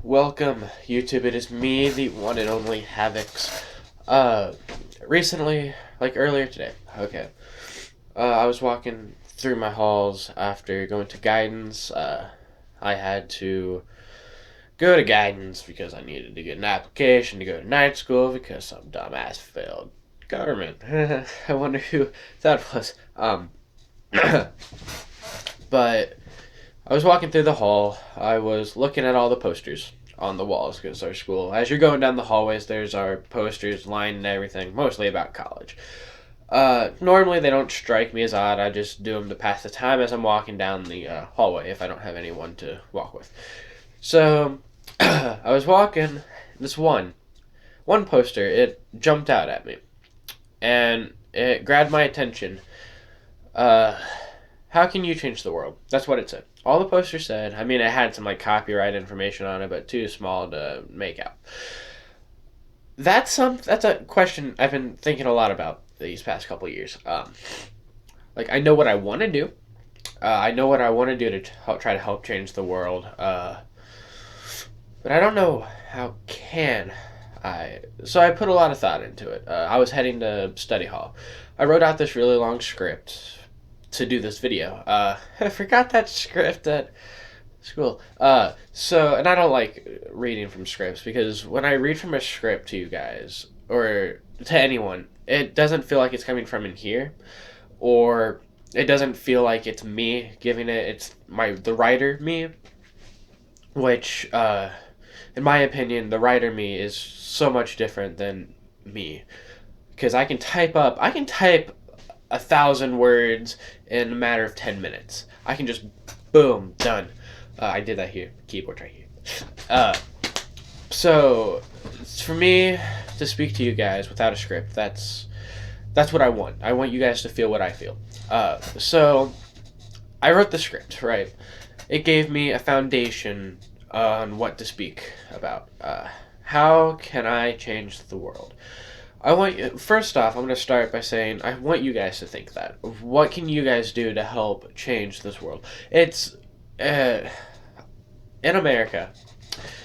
Welcome, YouTube. It is me, the one and only Havox. Recently, like earlier today, I was walking through my halls after going to guidance. I had to go to guidance because I needed to get an application to go to night school because some dumbass failed government. I wonder who that was. But I was walking through the hall. I was looking at all the posters on the walls because our school, as you're going down the hallways, there's our posters lined and everything, mostly about college. Normally they don't strike me as odd. I just do them to pass the time as I'm walking down the hallway if I don't have anyone to walk with. So I was walking. This one poster, it jumped out at me, and it grabbed my attention. Uh, how can you change the world? That's what it said. All the posters said. I mean, it had some like copyright information on it, but too small to make out. That's a question I've been thinking a lot about these past couple of years. Like I know what I want to do. I know what I want to do to try to help change the world. But I don't know how can I. So I put a lot of thought into it. I was heading to study hall. I wrote out this really long script to do this video. I forgot that script at school. And I don't like reading from scripts because when I read from a script to you guys or to anyone, it doesn't feel like it's coming from in here, or it doesn't feel like it's me giving it. It's the writer me, which, in my opinion, the writer me is so much different than me because I can type 1,000 words in a matter of 10 minutes. I can just boom done. I did that here. Keyboard right here. So for me to speak to you guys without a script, that's what I want. I want you guys to feel what I feel. So I wrote the script, right? It gave me a foundation on what to speak about. How can I change the world? First off, I'm going to start by saying I want you guys to think that. What can you guys do to help change this world? It's in America,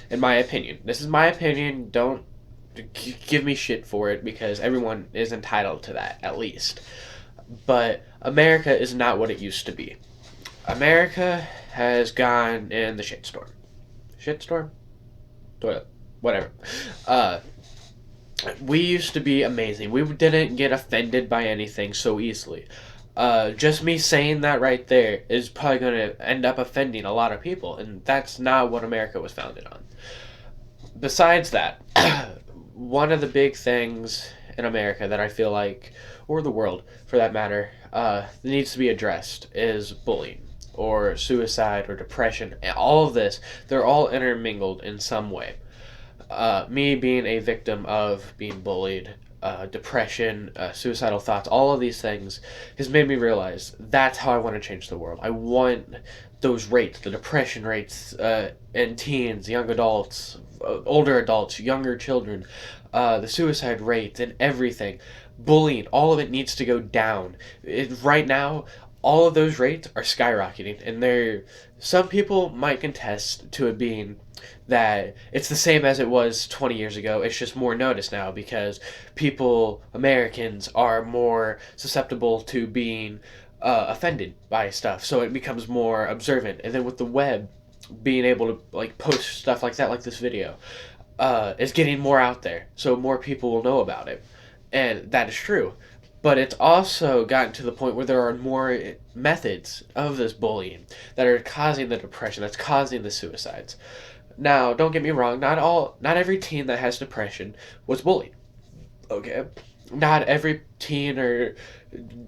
in my opinion. This is my opinion. Don't give me shit for it because everyone is entitled to that, at least. But America is not what it used to be. America has gone in the shitstorm. Shitstorm? Toilet. Whatever. We used to be amazing. We didn't get offended by anything so easily. Just me saying that right there is probably going to end up offending a lot of people, and that's not what America was founded on. Besides that, one of the big things in America that I feel like, or the world for that matter, needs to be addressed is bullying or suicide or depression. All of this, they're all intermingled in some way. Me being a victim of being bullied, depression, suicidal thoughts, all of these things has made me realize that's how I want to change the world. I want those rates, the depression rates in teens, young adults, older adults, younger children, the suicide rates, and everything. Bullying, all of it needs to go down. Right now, all of those rates are skyrocketing, and some people might contest to it being that it's the same as it was 20 years ago. It's just more noticed now because Americans, are more susceptible to being offended by stuff. So it becomes more observant. And then with the web, being able to like post stuff like that, like this video, is getting more out there. So more people will know about it. And that is true. But it's also gotten to the point where there are more methods of this bullying that are causing the depression, that's causing the suicides. Now, don't get me wrong, not every teen that has depression was bullied. Okay? Not every teen or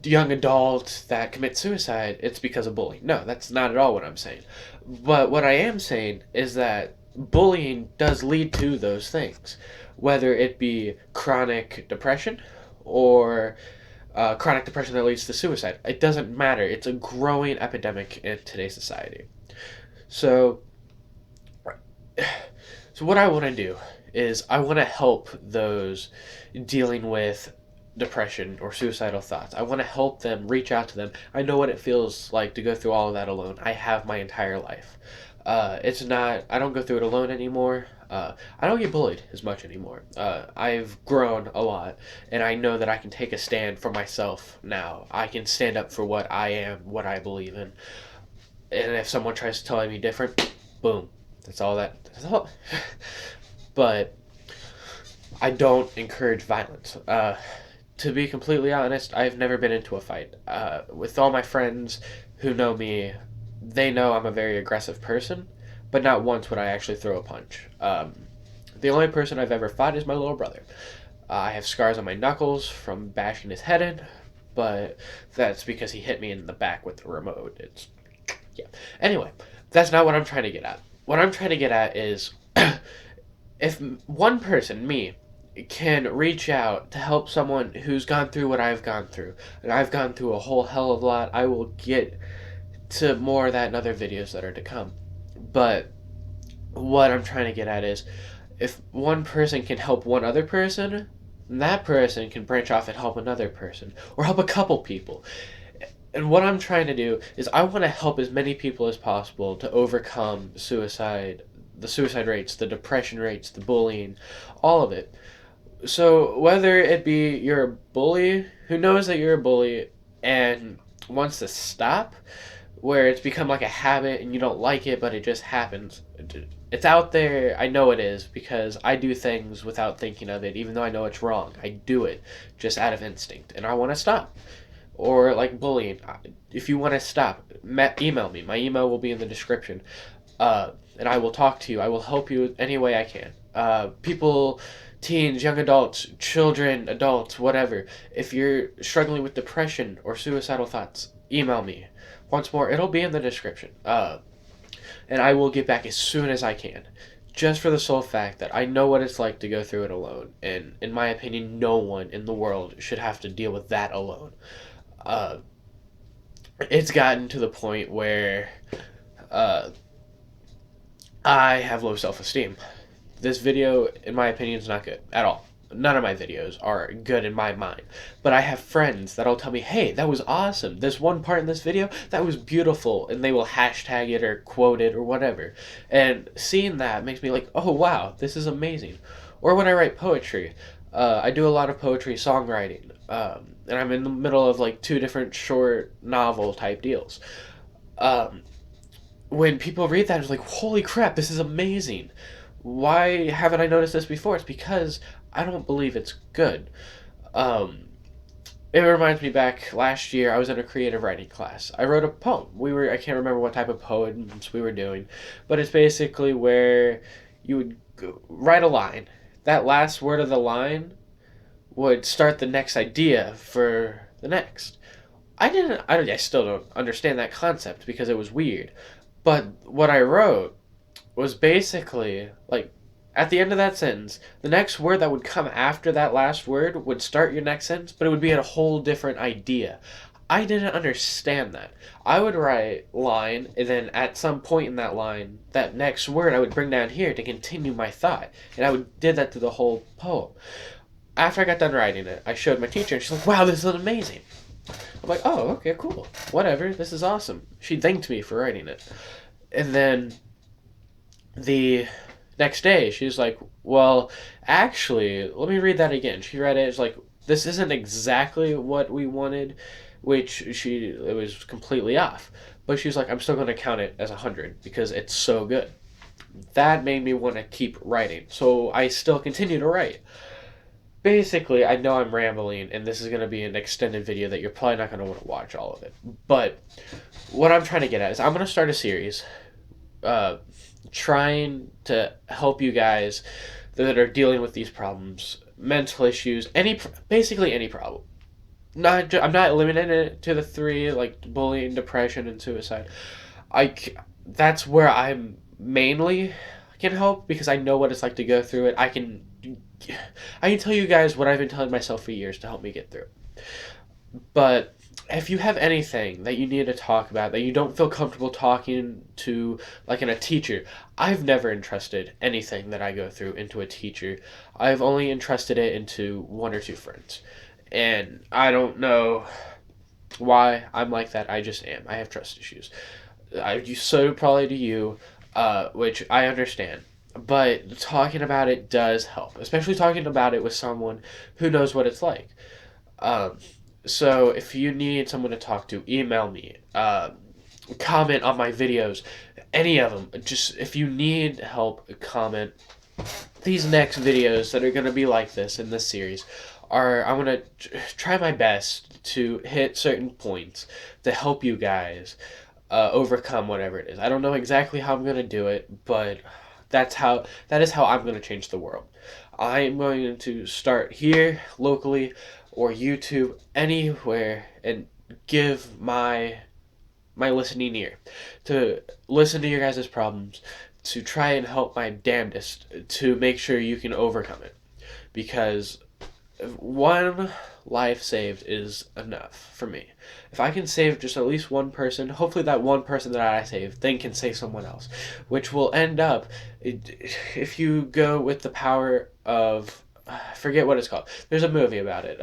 young adult that commits suicide, it's because of bullying. No, that's not at all what I'm saying. But what I am saying is that bullying does lead to those things, whether it be chronic depression or chronic depression that leads to suicide. It doesn't matter. It's a growing epidemic in today's society. So what I want to do is I want to help those dealing with depression or suicidal thoughts. I want to help them, reach out to them. I know what it feels like to go through all of that alone. I have my entire life. It's not. I don't go through it alone anymore. I don't get bullied as much anymore. I've grown a lot, and I know that I can take a stand for myself now. I can stand up for what I am, what I believe in, and if someone tries to tell me different, boom. That's all that. That's all. But I don't encourage violence. To be completely honest, I've never been into a fight. With all my friends who know me, they know I'm a very aggressive person, but not once would I actually throw a punch. The only person I've ever fought is my little brother. I have scars on my knuckles from bashing his head in, but that's because he hit me in the back with the remote. It's yeah. Anyway, that's not what I'm trying to get at. What I'm trying to get at is if one person, me, can reach out to help someone who's gone through what I've gone through, and I've gone through a whole hell of a lot, I will get to more of that in other videos that are to come. But what I'm trying to get at is if one person can help one other person, that person can branch off and help another person, or help a couple people. And what I'm trying to do is I want to help as many people as possible to overcome suicide, the suicide rates, the depression rates, the bullying, all of it. So whether it be you're a bully who knows that you're a bully and wants to stop, where it's become like a habit and you don't like it, but it just happens. It's out there. I know it is because I do things without thinking of it, even though I know it's wrong. I do it just out of instinct, and I want to stop. Or like bullying. If you want to stop, email me. My email will be in the description, and I will talk to you. I will help you any way I can. People, teens, young adults, children, adults, whatever. If you're struggling with depression or suicidal thoughts, email me. Once more, it'll be in the description. And I will get back as soon as I can. Just for the sole fact that I know what it's like to go through it alone. And in my opinion, no one in the world should have to deal with that alone. Uh, it's gotten to the point where uh, I have low self esteem. This video, in my opinion, is not good at all. None of my videos are good in my mind. But I have friends that'll tell me, hey, that was awesome. This one part in this video, that was beautiful. And they will hashtag it or quote it or whatever. And seeing that makes me like, oh, wow, this is amazing. Or when I write poetry, I do a lot of poetry songwriting. And I'm in the middle of like 2 different short novel type deals. Um, when people read that, it's like, holy crap, this is amazing. Why haven't I noticed this before? It's because I don't believe it's good. Um, it reminds me back last year, I was in a creative writing class. I wrote a poem. I can't remember what type of poems we were doing, but it's basically where you would write a line. That last word of the line would start the next idea for the next. I still don't understand that concept because it was weird. But what I wrote was basically like at the end of that sentence, the next word that would come after that last word would start your next sentence, but it would be a whole different idea. I didn't understand that. I would write line, and then at some point in that line, that next word I would bring down here to continue my thought, and I would did that through the whole poem. After I got done writing it, I showed my teacher, and she's like, "Wow, this is amazing." I'm like, "Oh, okay, cool, whatever. This is awesome." She thanked me for writing it, and then the next day she's like, well, actually, let me read that again. She read it. It's like, this isn't exactly what we wanted, which it was completely off, but she's like, I'm still going to count it as 100 because it's so good. That made me want to keep writing, so I still continue to write. Basically, I know I'm rambling, and this is going to be an extended video that you're probably not going to want to watch all of it, but what I'm trying to get at is I'm going to start a series uh, trying to help you guys that are dealing with these problems, mental issues, basically any problem. I'm not limiting it to the 3 like bullying, depression, and suicide. That's where I'm mainly can help because I know what it's like to go through it. I can tell you guys what I've been telling myself for years to help me get through it. But if you have anything that you need to talk about that you don't feel comfortable talking to like in a teacher, I've never entrusted anything that I go through into a teacher. I've only entrusted it into 1 or 2 friends. And I don't know why I'm like that. I just am. I have trust issues. So probably to you. which I understand. But talking about it does help, especially talking about it with someone who knows what it's like. Um, so if you need someone to talk to, email me. Comment on my videos, any of them. Just if you need help, comment. These next videos that are gonna be like this in this series are I'm gonna try my best to hit certain points to help you guys overcome whatever it is. I don't know exactly how I'm gonna do it, but that is how I'm gonna change the world. I am going to start here locally or YouTube anywhere and give my listening ear to listen to your guys' problems, to try and help my damnedest to make sure you can overcome it. Because one life saved is enough for me. If I can save just at least one person, hopefully that one person that I save then can save someone else, which will end up, if you go with the power of, I forget what it's called. There's a movie about it.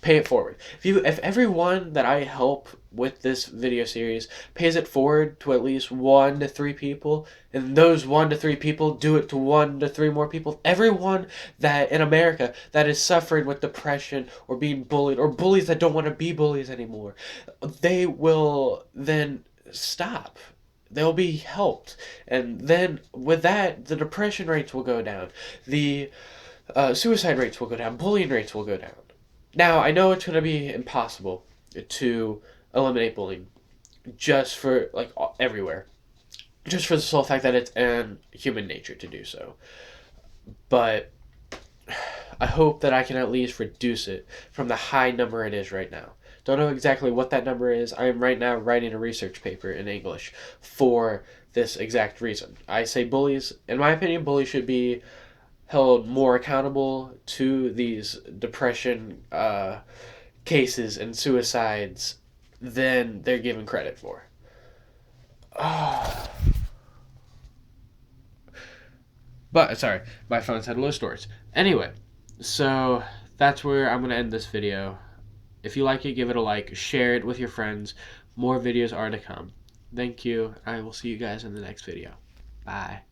Pay it forward. If everyone that I help with this video series pays it forward to at least 1 to 3 people, and those 1 to 3 people do it to 1 to 3 more people, everyone that in America that is suffering with depression or being bullied or bullies that don't want to be bullies anymore, they will then stop. They'll be helped, and then with that, the depression rates will go down, the suicide rates will go down, bullying rates will go down. Now, I know it's going to be impossible to eliminate bullying just for, like, everywhere. Just for the sole fact that it's in human nature to do so. But I hope that I can at least reduce it from the high number it is right now. Don't know exactly what that number is. I am right now writing a research paper in English for this exact reason. I say bullies, in my opinion, bullies should be held more accountable to these depression cases and suicides than they're given credit for. But, sorry, my phone's had low storage. Anyway, so that's where I'm going to end this video. If you like it, give it a like, share it with your friends. More videos are to come. Thank you. I will see you guys in the next video. Bye.